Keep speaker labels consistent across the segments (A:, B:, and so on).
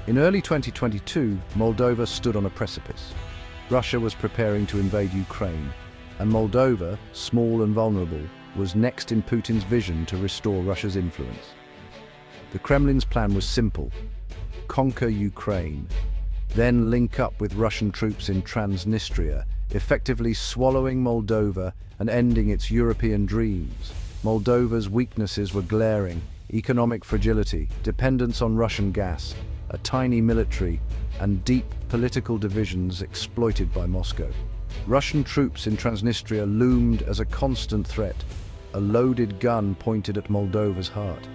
A: In early 2022, Moldova stood on a precipice. Russia was preparing to invade Ukraine, and Moldova, small and vulnerable, was next in Putin's vision to restore Russia's influence. The Kremlin's plan was simple: conquer Ukraine, then link up with Russian troops in Transnistria, effectively swallowing Moldova and ending its European dreams. Moldova's weaknesses were glaring: economic fragility, dependence on Russian gas, a tiny military, and deep political divisions exploited by Moscow. Russian troops in Transnistria loomed as a constant threat, a loaded gun pointed at Moldova's heart.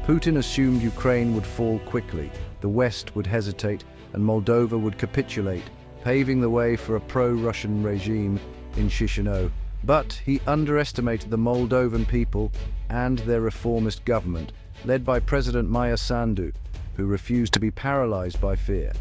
A: Putin assumed Ukraine would fall quickly, the West would hesitate, and Moldova would capitulate, paving the way for a pro-Russian regime in Chisinau. But he underestimated the Moldovan people and their reformist government, led by President Maia Sandu, who refused to be paralyzed by fear.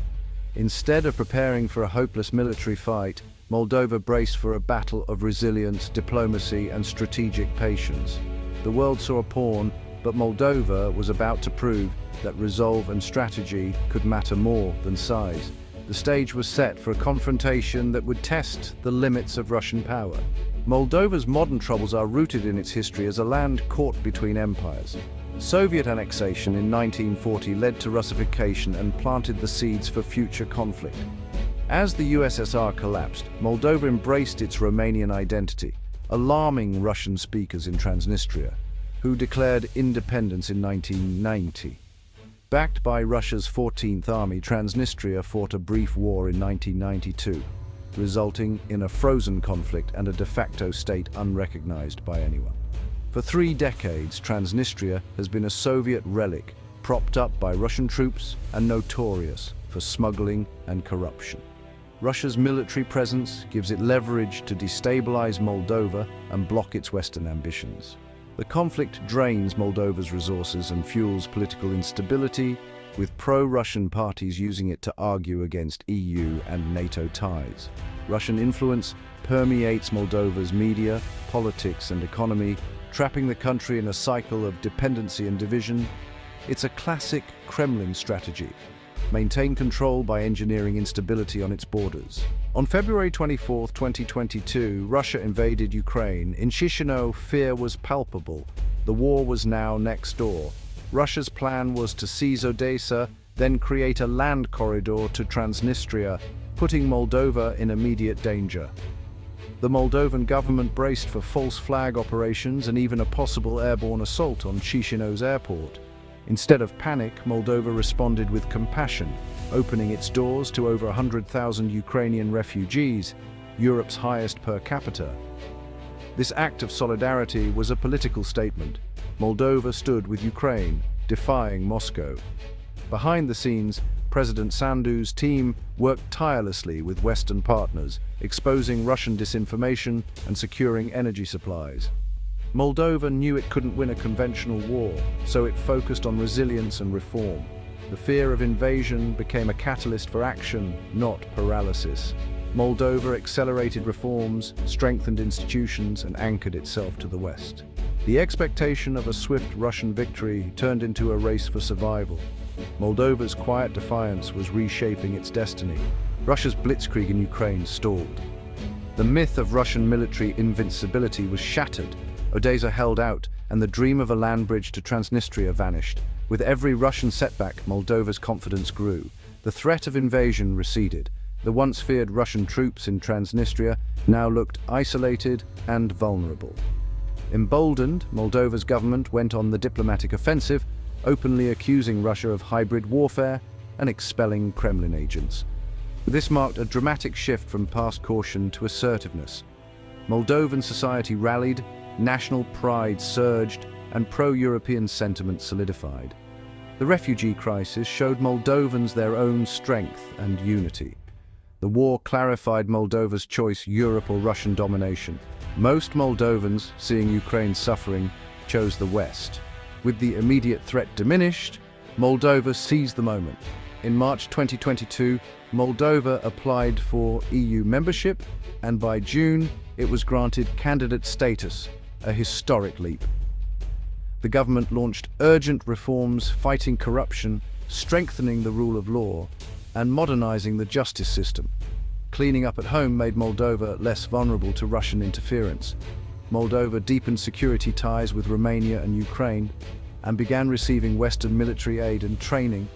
A: Instead of preparing for a hopeless military fight, Moldova braced for a battle of resilience, diplomacy, and strategic patience. The world saw a pawn, but Moldova was about to prove that resolve and strategy could matter more than size. The stage was set for a confrontation that would test the limits of Russian power. Moldova's modern troubles are rooted in its history as a land caught between empires. Soviet annexation in 1940 led to Russification and planted the seeds for future conflict. As the USSR collapsed, Moldova embraced its Romanian identity, alarming Russian speakers in Transnistria, who declared independence in 1990. Backed by Russia's 14th Army, Transnistria fought a brief war in 1992, resulting in a frozen conflict and a de facto state unrecognized by anyone. For 3 decades, Transnistria has been a Soviet relic, propped up by Russian troops and notorious for smuggling and corruption. Russia's military presence gives it leverage to destabilize Moldova and block its Western ambitions. The conflict drains Moldova's resources and fuels political instability, with pro-Russian parties using it to argue against EU and NATO ties. Russian influence permeates Moldova's media, politics, and economy, trapping the country in a cycle of dependency and division. It's a classic Kremlin strategy: maintain control by engineering instability on its borders. On February 24, 2022, Russia invaded Ukraine. In Chisinau, fear was palpable. The war was now next door. Russia's plan was to seize Odessa, then create a land corridor to Transnistria, putting Moldova in immediate danger. The Moldovan government braced for false flag operations and even a possible airborne assault on Chisinau's airport. Instead of panic, Moldova responded with compassion, opening its doors to over 100,000 Ukrainian refugees, Europe's highest per capita. This act of solidarity was a political statement. Moldova stood with Ukraine, defying Moscow. Behind the scenes, President Sandu's team worked tirelessly with Western partners, exposing Russian disinformation and securing energy supplies. Moldova knew it couldn't win a conventional war, so it focused on resilience and reform. The fear of invasion became a catalyst for action, not paralysis. Moldova accelerated reforms, strengthened institutions, and anchored itself to the West. The expectation of a swift Russian victory turned into a race for survival. Moldova's quiet defiance was reshaping its destiny. Russia's blitzkrieg in Ukraine stalled. The myth of Russian military invincibility was shattered. Odessa held out, and the dream of a land bridge to Transnistria vanished. With every Russian setback, Moldova's confidence grew. The threat of invasion receded. The once feared Russian troops in Transnistria now looked isolated and vulnerable. Emboldened, Moldova's government went on the diplomatic offensive, openly accusing Russia of hybrid warfare and expelling Kremlin agents. This marked a dramatic shift from past caution to assertiveness. Moldovan society rallied, national pride surged, and pro-European sentiment solidified. The refugee crisis showed Moldovans their own strength and unity. The war clarified Moldova's choice: Europe or Russian domination. Most Moldovans, seeing Ukraine's suffering, chose the West. With the immediate threat diminished, Moldova seized the moment. In March 2022, Moldova applied for EU membership, and by June, it was granted candidate status, a historic leap. The government launched urgent reforms, fighting corruption, strengthening the rule of law, and modernizing the justice system. Cleaning up at home made Moldova less vulnerable to Russian interference. Moldova deepened security ties with Romania and Ukraine and began receiving Western military aid and training.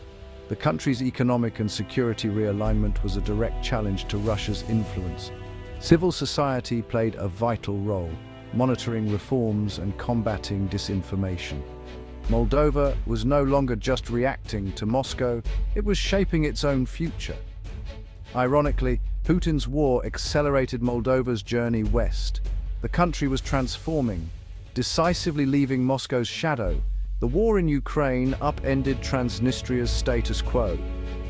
A: The country's economic and security realignment was a direct challenge to Russia's influence. Civil society played a vital role, monitoring reforms and combating disinformation. Moldova was no longer just reacting to Moscow, it was shaping its own future. Ironically, Putin's war accelerated Moldova's journey west. The country was transforming, decisively leaving Moscow's shadow. The war in Ukraine upended Transnistria's status quo.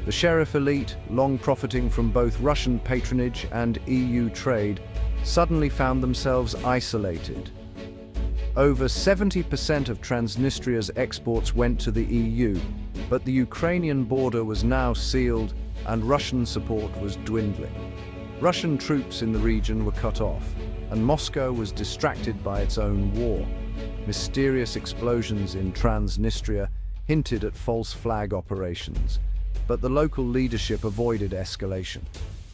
A: The sheriff elite, long profiting from both Russian patronage and EU trade, suddenly found themselves isolated. Over 70% of Transnistria's exports went to the EU, but the Ukrainian border was now sealed and Russian support was dwindling. Russian troops in the region were cut off, and Moscow was distracted by its own war. Mysterious explosions in Transnistria hinted at false flag operations, but the local leadership avoided escalation.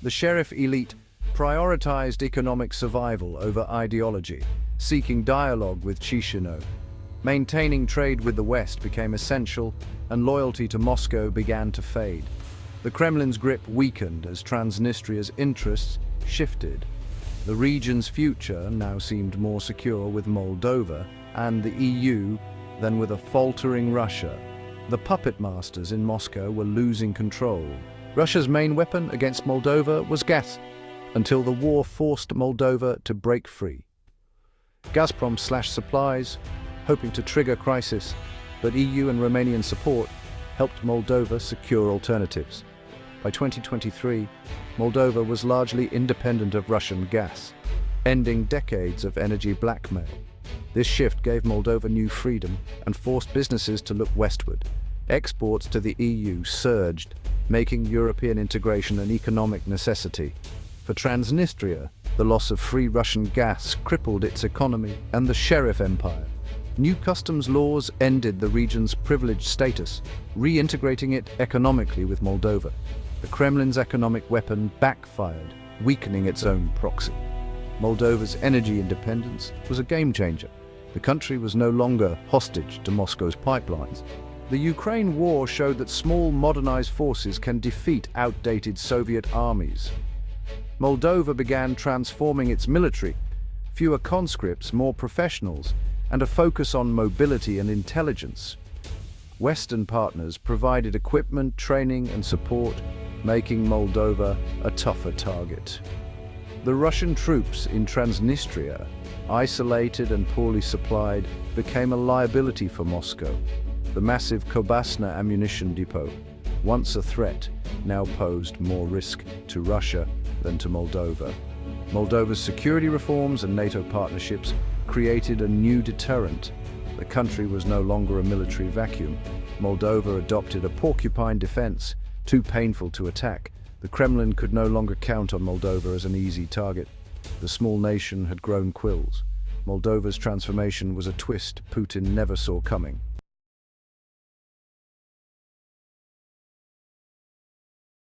A: The sheriff elite prioritized economic survival over ideology, seeking dialogue with Chisinau. Maintaining trade with the West became essential, and loyalty to Moscow began to fade. The Kremlin's grip weakened as Transnistria's interests shifted. The region's future now seemed more secure with Moldova and the EU than with a faltering Russia. The puppet masters in Moscow were losing control. Russia's main weapon against Moldova was gas, until the war forced Moldova to break free. Gazprom slashed supplies, hoping to trigger crisis, but EU and Romanian support helped Moldova secure alternatives. By 2023, Moldova was largely independent of Russian gas, ending decades of energy blackmail. This shift gave Moldova new freedom and forced businesses to look westward. Exports to the EU surged, making European integration an economic necessity. For Transnistria, the loss of free Russian gas crippled its economy and the Sheriff Empire. New customs laws ended the region's privileged status, reintegrating it economically with Moldova. The Kremlin's economic weapon backfired, weakening its own proxy. Moldova's energy independence was a game-changer. The country was no longer hostage to Moscow's pipelines. The Ukraine war showed that small, modernized forces can defeat outdated Soviet armies. Moldova began transforming its military, fewer conscripts, more professionals, and a focus on mobility and intelligence. Western partners provided equipment, training, and support, making Moldova a tougher target. The Russian troops in Transnistria, isolated and poorly supplied, became a liability for Moscow. The massive Kobasna ammunition depot, once a threat, now posed more risk to Russia than to Moldova. Moldova's security reforms and NATO partnerships created a new deterrent. The country was no longer a military vacuum. Moldova adopted a porcupine defense, too painful to attack. The Kremlin could no longer count on Moldova as an easy target. The small nation had grown quills. Moldova's transformation was a twist Putin never saw coming.